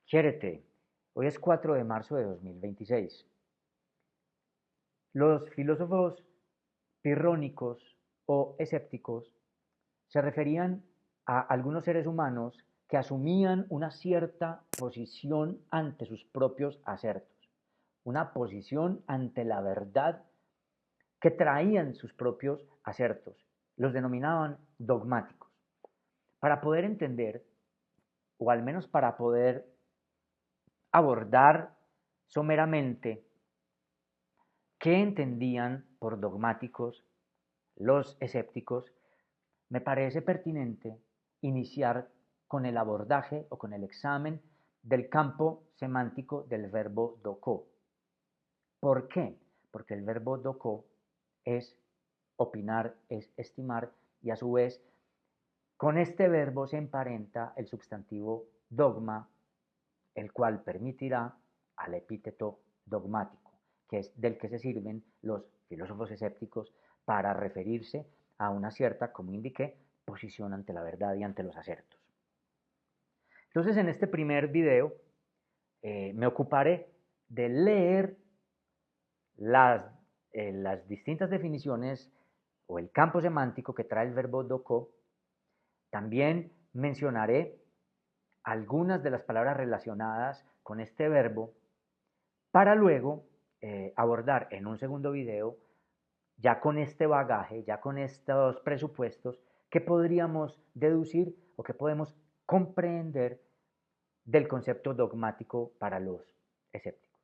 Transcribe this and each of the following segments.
Quiérete. Hoy es 4 de marzo de 2026. Los filósofos pirrónicos o escépticos se referían a algunos seres humanos que asumían una cierta posición ante sus propios acertos, una posición ante la verdad que traían sus propios acertos. Los denominaban dogmáticos. Para poder entender, o al menos para poder abordar someramente qué entendían por dogmáticos los escépticos, me parece pertinente iniciar con el abordaje o con el examen del campo semántico del verbo doko. ¿Por qué? Porque el verbo doko es opinar, es estimar, y a su vez con este verbo se emparenta el sustantivo dogma, el cual permitirá al epíteto dogmático, que es del que se sirven los filósofos escépticos para referirse a una cierta, como indiqué, posición ante la verdad y ante los acertos. Entonces, en este primer video me ocuparé de leer las distintas definiciones o el campo semántico que trae el verbo doko. También mencionaré algunas de las palabras relacionadas con este verbo para luego abordar en un segundo video, ya con este bagaje, ya con estos presupuestos, qué podríamos deducir o qué podemos comprender del concepto dogmático para los escépticos.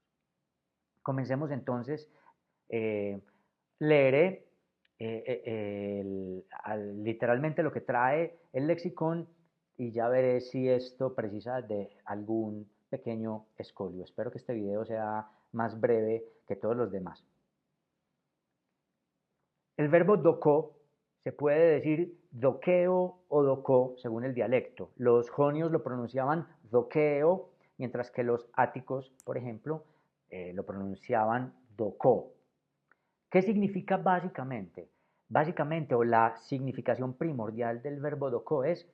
Comencemos entonces. Leeré literalmente lo que trae el lexicón y ya veré si esto precisa de algún pequeño escolio. Espero que este video sea más breve que todos los demás. El verbo doko se puede decir dokeo o doko según el dialecto. Los jonios lo pronunciaban dokeo, mientras que los áticos, por ejemplo, lo pronunciaban doko. ¿Qué significa básicamente? Básicamente, o la significación primordial del verbo doko es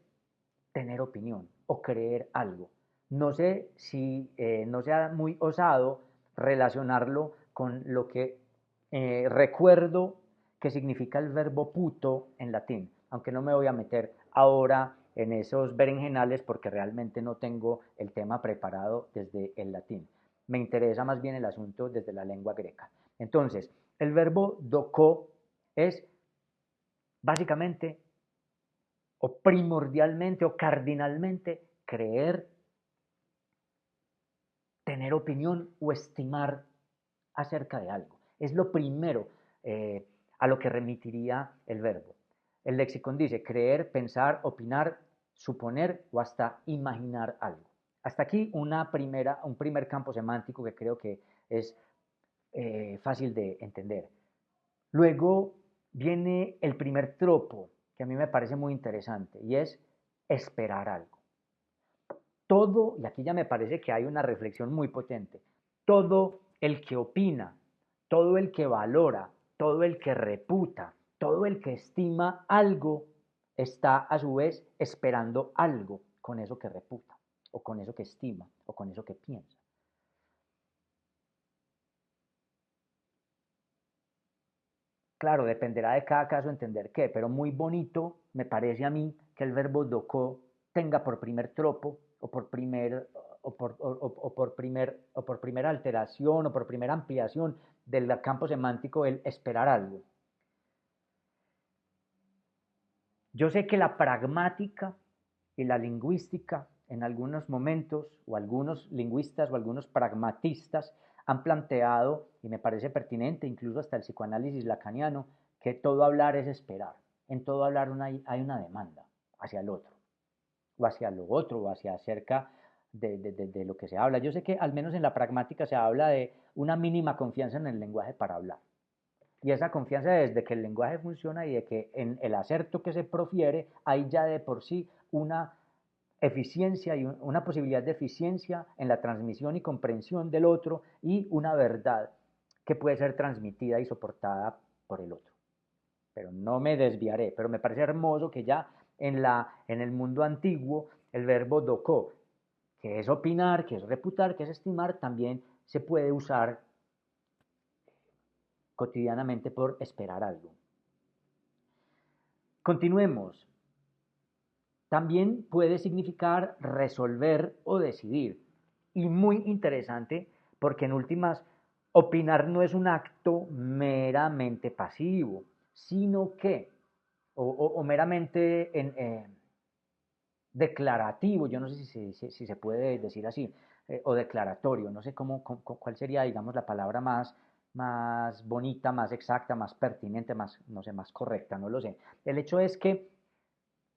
tener opinión o creer algo. No sé si no sea muy osado relacionarlo con lo que recuerdo que significa el verbo puto en latín, aunque no me voy a meter ahora en esos berenjenales porque realmente no tengo el tema preparado desde el latín. Me interesa más bien el asunto desde la lengua greca. Entonces, el verbo doko es básicamente o primordialmente o cardinalmente creer, tener opinión o estimar acerca de algo. Es lo primero a lo que remitiría el verbo. El lexicón dice creer, pensar, opinar, suponer o hasta imaginar algo. Hasta aquí un primer campo semántico que creo que es fácil de entender. Luego viene el primer tropo, que a mí me parece muy interesante, y es esperar algo. Todo, y aquí ya me parece que hay una reflexión muy potente, todo el que opina, todo el que valora, todo el que reputa, todo el que estima algo, está a su vez esperando algo con eso que reputa, o con eso que estima, o con eso que piensa. Claro, dependerá de cada caso entender qué, pero muy bonito me parece a mí que el verbo doko tenga por primer tropo o por primer o por primera alteración o por primera ampliación del campo semántico el esperar algo. Yo sé que la pragmática y la lingüística en algunos momentos, o algunos lingüistas o algunos pragmatistas han planteado, y me parece pertinente, incluso hasta el psicoanálisis lacaniano, que todo hablar es esperar. En todo hablar hay una demanda hacia el otro, o hacia lo otro, o hacia acerca de lo que se habla. Yo sé que al menos en la pragmática se habla de una mínima confianza en el lenguaje para hablar. Y esa confianza desde que el lenguaje funciona y de que en el acerto que se profiere hay ya de por sí una eficiencia y una posibilidad de eficiencia en la transmisión y comprensión del otro y una verdad que puede ser transmitida y soportada por el otro. Pero no me desviaré, pero me parece hermoso que ya en el mundo antiguo el verbo doko, que es opinar, que es reputar, que es estimar, también se puede usar cotidianamente por esperar algo. Continuemos. También puede significar resolver o decidir. Y muy interesante porque en últimas, opinar no es un acto meramente pasivo, sino que, o meramente declarativo, yo no sé si se puede decir así, o declaratorio, no sé cuál sería, digamos, la palabra más bonita, más exacta, más pertinente, más, no sé, más correcta, no lo sé. El hecho es que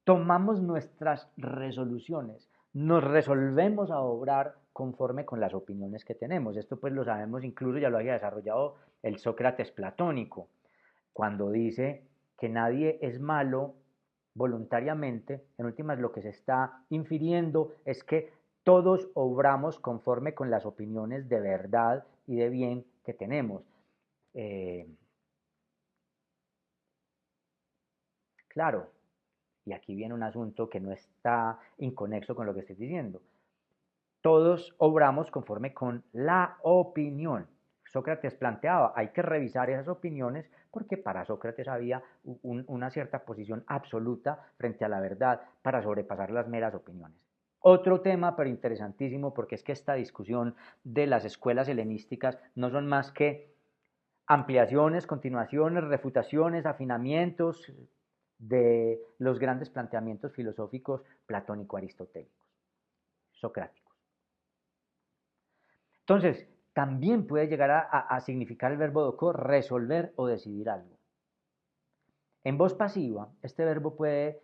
tomamos nuestras resoluciones, nos resolvemos a obrar conforme con las opiniones que tenemos. Esto pues lo sabemos, incluso ya lo había desarrollado el Sócrates platónico, cuando dice que nadie es malo voluntariamente. En últimas, lo que se está infiriendo es que todos obramos conforme con las opiniones de verdad y de bien que tenemos. Claro, y aquí viene un asunto que no está inconexo con lo que estoy diciendo. Todos obramos conforme con la opinión. Sócrates planteaba, hay que revisar esas opiniones porque para Sócrates había una cierta posición absoluta frente a la verdad para sobrepasar las meras opiniones. Otro tema, pero interesantísimo, porque es que esta discusión de las escuelas helenísticas no son más que ampliaciones, continuaciones, refutaciones, afinamientos de los grandes planteamientos filosóficos platónico-aristotélicos, socráticos. Entonces, también puede llegar a significar el verbo doco resolver o decidir algo. En voz pasiva, este verbo puede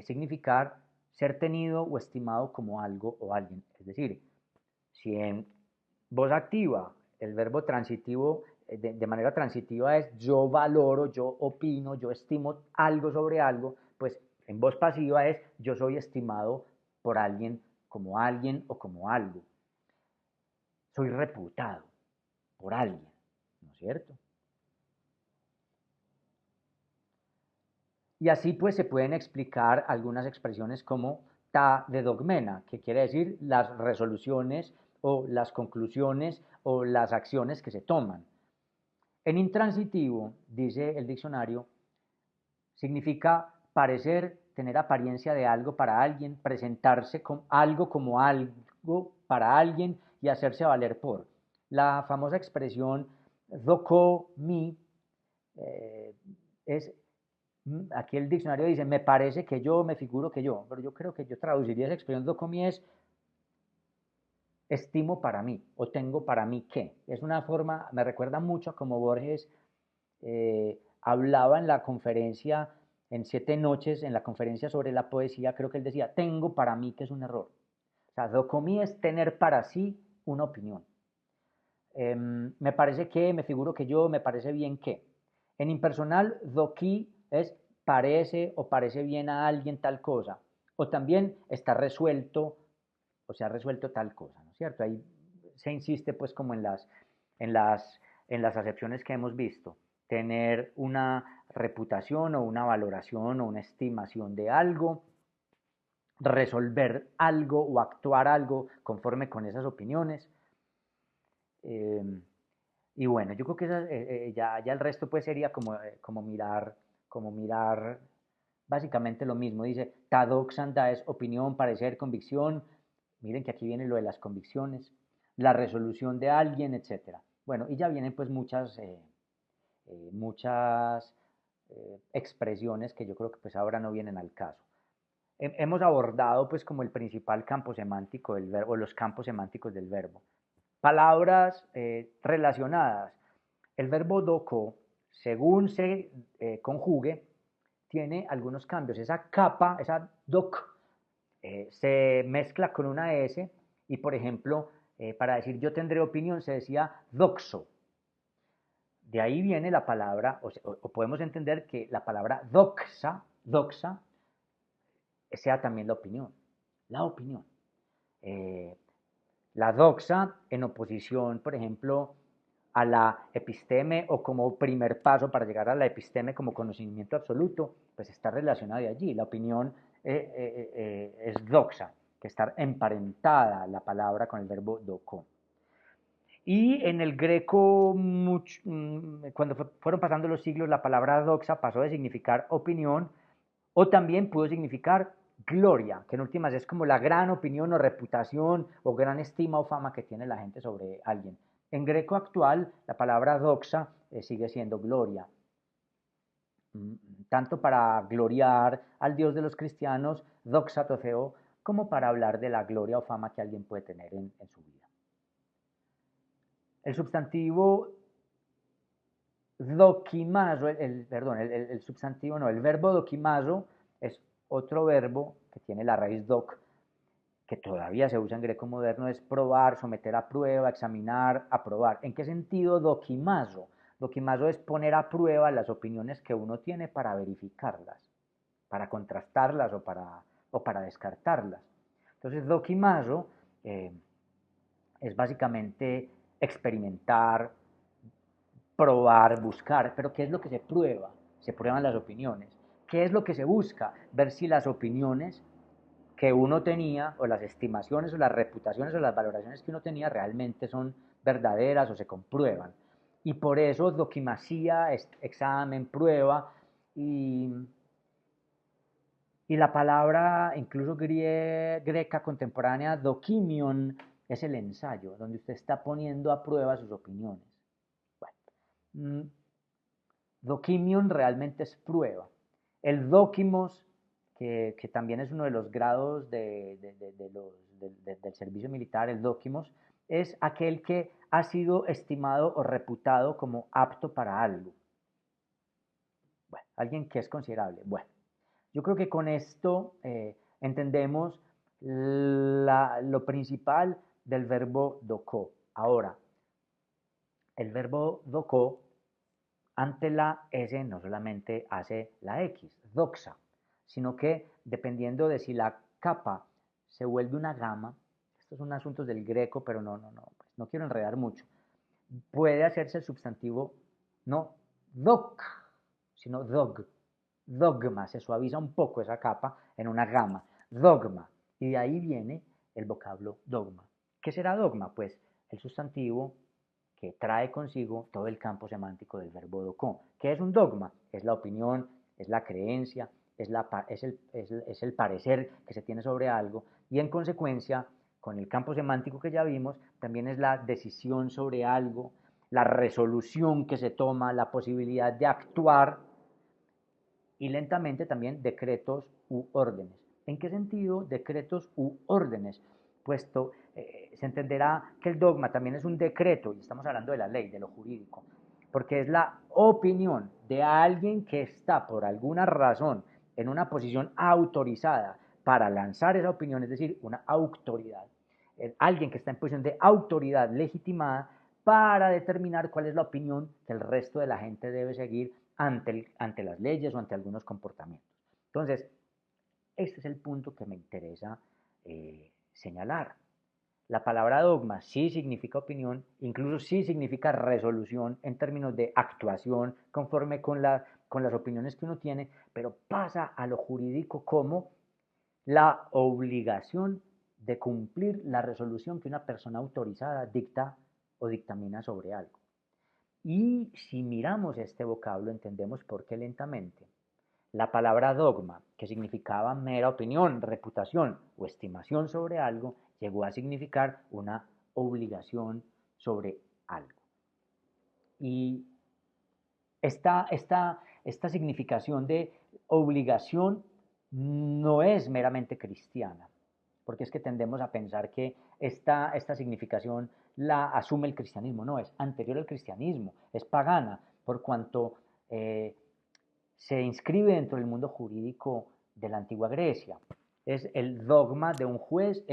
significar ser tenido o estimado como algo o alguien. Es decir, si en voz activa el verbo transitivo de manera transitiva es yo valoro, yo opino, yo estimo algo sobre algo, pues en voz pasiva es yo soy estimado por alguien o como algo. Soy reputado por alguien, ¿no es cierto? Y así pues se pueden explicar algunas expresiones como ta de dogmena, que quiere decir las resoluciones o las conclusiones o las acciones que se toman. En intransitivo, dice el diccionario, significa parecer, tener apariencia de algo para alguien, presentarse como algo para alguien y hacerse valer por. La famosa expresión doko mi es, aquí el diccionario dice, me parece que yo, me figuro que yo, pero yo creo que yo traduciría esa expresión doko mi es estimo para mí o tengo para mí que. Es una forma, me recuerda mucho a como Borges hablaba en la conferencia, en 7 noches, en la conferencia sobre la poesía, creo que él decía, tengo para mí que es un error. O sea, docomi es tener para sí una opinión. Me parece que, me figuro que yo, me parece bien que. En impersonal, doki es parece o parece bien a alguien tal cosa. O también está resuelto o se ha resuelto tal cosa, ¿no es cierto? Ahí se insiste pues como en las, en las acepciones que hemos visto. Tener una reputación o una valoración o una estimación de algo, resolver algo o actuar algo conforme con esas opiniones. Eh, y bueno, yo creo que ya el resto pues sería como mirar básicamente lo mismo. Dice, tadoxanda es opinión, parecer, convicción. Miren que aquí viene lo de las convicciones, la resolución de alguien, etcétera. Bueno, y ya vienen pues muchas expresiones que yo creo que pues ahora no vienen al caso. Hemos abordado pues como el principal campo semántico del verbo, o los campos semánticos del verbo. Palabras relacionadas. El verbo doko, según se conjugue, tiene algunos cambios. Esa capa, esa doc, se mezcla con una S y, por ejemplo, para decir yo tendré opinión se decía doxo. De ahí viene la palabra, o podemos entender que la palabra doxa, sea también la opinión. La opinión. Eh, la doxa en oposición, por ejemplo, a la episteme o como primer paso para llegar a la episteme como conocimiento absoluto, pues está relacionada de allí. La opinión es doxa. que estar emparentada la palabra con el verbo doko. Y en el greco, cuando fueron pasando los siglos, la palabra doxa pasó de significar opinión o también pudo significar gloria, que en últimas es como la gran opinión o reputación o gran estima o fama que tiene la gente sobre alguien. En greco actual, la palabra doxa sigue siendo gloria, tanto para gloriar al Dios de los cristianos, doxa tao Theou, como para hablar de la gloria o fama que alguien puede tener en su vida. El sustantivo dokimazo, el sustantivo no, el verbo dokimazo es otro verbo que tiene la raíz doc, que todavía se usa en greco moderno, es probar, someter a prueba, examinar, aprobar. ¿En qué sentido dokimazo? Dokimazo es poner a prueba las opiniones que uno tiene para verificarlas, para contrastarlas o para descartarlas. Entonces, dokimazo es básicamente experimentar, probar, buscar, pero ¿qué es lo que se prueba? Se prueban las opiniones. ¿Qué es lo que se busca? Ver si las opiniones que uno tenía, o las estimaciones, o las reputaciones, o las valoraciones que uno tenía realmente son verdaderas o se comprueban. Y por eso dokimasia es examen, prueba, y la palabra, incluso greca contemporánea, dokimion, es el ensayo, donde usted está poniendo a prueba sus opiniones. Bueno, dokimion realmente es prueba. El dokimos, que también es uno de los grados del servicio militar, el dokimos, es aquel que ha sido estimado o reputado como apto para algo. Bueno, alguien que es considerable. Bueno, yo creo que con esto entendemos lo principal del verbo doko. Ahora, el verbo doko ante la S no solamente hace la X, doxa, sino que dependiendo de si la capa se vuelve una gama, estos son asuntos del greco, pero no quiero enredar mucho, puede hacerse el sustantivo no doc, sino dog, dogma, se suaviza un poco esa capa en una gama, dogma, y de ahí viene el vocablo dogma. ¿Qué será dogma? Pues el sustantivo que trae consigo todo el campo semántico del verbo doko. ¿Qué es un dogma? Es la opinión, es la creencia, es el parecer que se tiene sobre algo, y en consecuencia, con el campo semántico que ya vimos, también es la decisión sobre algo, la resolución que se toma, la posibilidad de actuar, y lentamente también decretos u órdenes. ¿En qué sentido decretos u órdenes? Puesto se entenderá que el dogma también es un decreto, y estamos hablando de la ley, de lo jurídico, porque es la opinión de alguien que está por alguna razón en una posición autorizada para lanzar esa opinión, es decir, una autoridad. Alguien que está en posición de autoridad legitimada para determinar cuál es la opinión que el resto de la gente debe seguir ante las leyes o ante algunos comportamientos. Entonces, este es el punto que me interesa señalar. La palabra dogma sí significa opinión, incluso sí significa resolución en términos de actuación conforme con las opiniones que uno tiene, pero pasa a lo jurídico como la obligación de cumplir la resolución que una persona autorizada dicta o dictamina sobre algo. Y si miramos este vocablo, entendemos por qué lentamente la palabra dogma, que significaba mera opinión, reputación o estimación sobre algo, llegó a significar una obligación sobre algo. Y esta significación de obligación no es meramente cristiana, porque es que tendemos a pensar que esta significación la asume el cristianismo. No, es anterior al cristianismo, es pagana, por cuanto se inscribe dentro del mundo jurídico de la antigua Grecia. Es el dogma de un juez,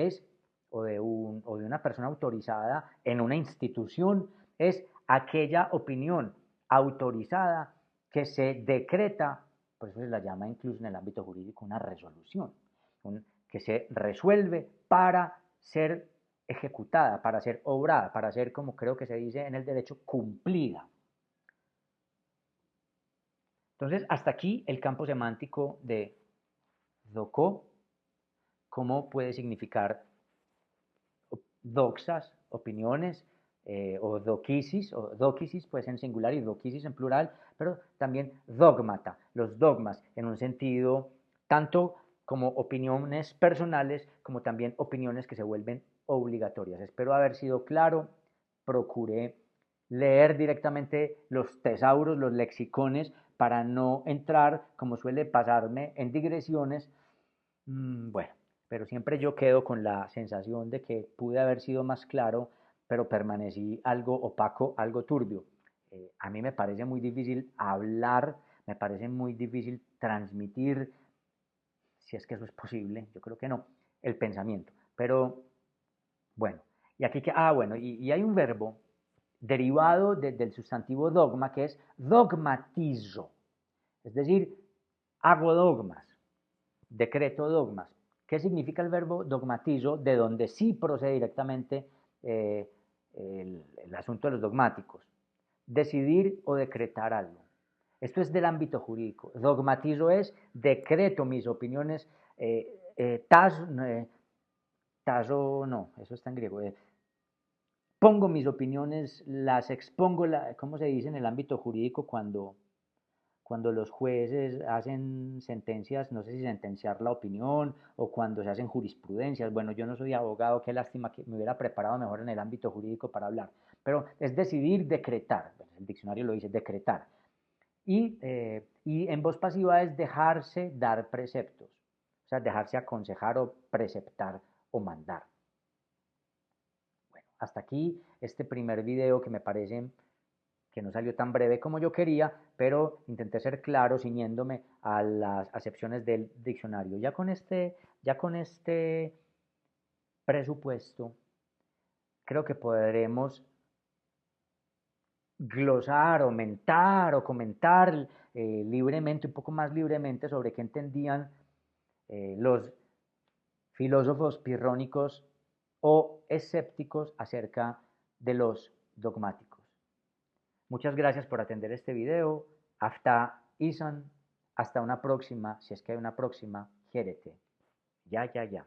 o de una persona autorizada en una institución, es aquella opinión autorizada que se decreta, por eso se la llama incluso en el ámbito jurídico una resolución, que se resuelve para ser ejecutada, para ser obrada, para ser, como creo que se dice en el derecho, cumplida. Entonces, hasta aquí el campo semántico de doko cómo puede significar doxas, opiniones, o doquisis pues en singular y doquisis en plural, pero también dogmata, los dogmas en un sentido tanto como opiniones personales como también opiniones que se vuelven obligatorias. Espero haber sido claro, procuré leer directamente los tesauros, los lexicones, para no entrar, como suele pasarme, en digresiones. Bueno, pero siempre yo quedo con la sensación de que pude haber sido más claro, pero permanecí algo opaco, algo turbio. A mí me parece muy difícil hablar, me parece muy difícil transmitir, si es que eso es posible, yo creo que no, el pensamiento. Pero bueno, y aquí que, bueno, y hay un verbo derivado del sustantivo dogma que es dogmatizo, es decir, hago dogmas, decreto dogmas. ¿Qué significa el verbo dogmatizo? De donde sí procede directamente el asunto de los dogmáticos. Decidir o decretar algo. Esto es del ámbito jurídico. Dogmatizo es decreto mis opiniones, taso, no, eso está en griego. Pongo mis opiniones, las expongo, ¿cómo se dice en el ámbito jurídico cuando los jueces hacen sentencias? No sé si sentenciar la opinión o cuando se hacen jurisprudencias. Bueno, yo no soy abogado, qué lástima, que me hubiera preparado mejor en el ámbito jurídico para hablar. Pero es decidir, decretar. El diccionario lo dice, decretar. Y en voz pasiva es dejarse dar preceptos, o sea, dejarse aconsejar o preceptar o mandar. Bueno, hasta aquí este primer video que me parece que no salió tan breve como yo quería, pero intenté ser claro ciñéndome a las acepciones del diccionario. Ya con este presupuesto, creo que podremos glosar, aumentar o comentar libremente, un poco más libremente, sobre qué entendían los filósofos pirrónicos o escépticos acerca de los dogmáticos. Muchas gracias por atender este video. Hasta una próxima, si es que hay una próxima, Jérete. Ya.